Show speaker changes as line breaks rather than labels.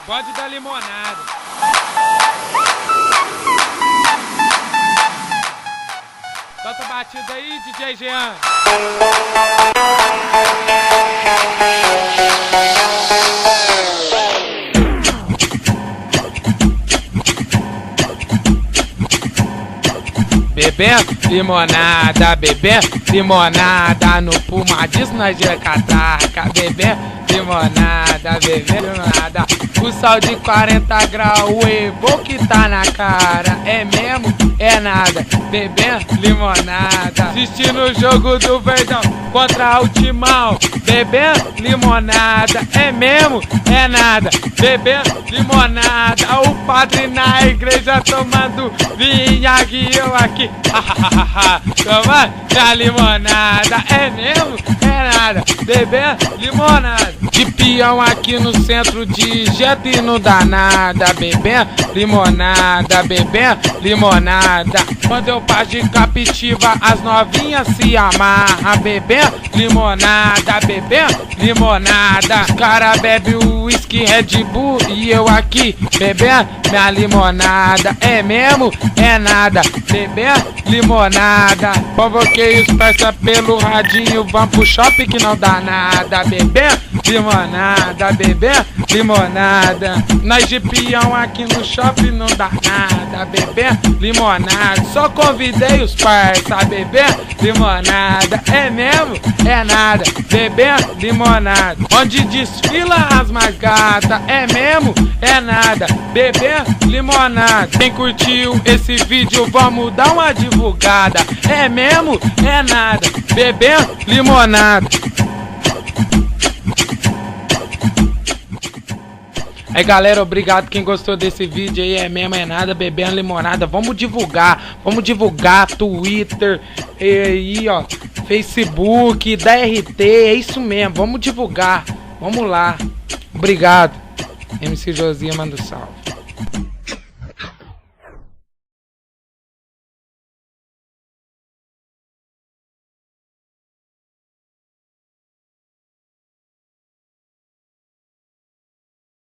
Pode dar limonada. Solta a batida aí, DJ Jean. Bebendo limonada, bebendo limonada no Pumadis nós de catraca. Bebendo limonada, bebendo limonada. O sol de 40 graus, o Evo que tá na cara. É mesmo? É nada. Bebendo limonada, assistindo o jogo do Verdão contra o Timão. Bebendo limonada, é mesmo? É nada. Bebendo limonada, o padre na igreja tomando vinhague, eu aqui tomando a limonada. É mesmo? É nada. Bebendo limonada, de peão aqui no centro de jeito e não dá nada. Bebendo limonada, bebendo limonada. Quando eu passo de captiva, as novinhas se amarram. Bebendo limonada, bebendo limonada. Os cara bebe o whisky Red Bull e eu aqui bebendo minha limonada. É mesmo? É nada. Bebendo limonada. Convoquei os parça pelo radinho, vamos pro shopping que não dá nada. Bebendo limonada, bebendo limonada. Nós de peão aqui no shopping não dá nada. Bebendo limonada. Só convidei os parça a beber limonada. É mesmo? É nada. Bebendo limonada. Onde desfila as mais gatas. É mesmo? É nada. Bebendo limonada. Quem curtiu esse vídeo, vamos dar uma divulgada. É mesmo? É nada. Bebendo limonada. Aí galera, obrigado quem gostou desse vídeo aí. É mesmo, é nada, bebendo limonada. Vamos divulgar Twitter aí, ó, Facebook, da RT, é isso mesmo, vamos divulgar. Vamos lá. Obrigado. MC Josias manda salve.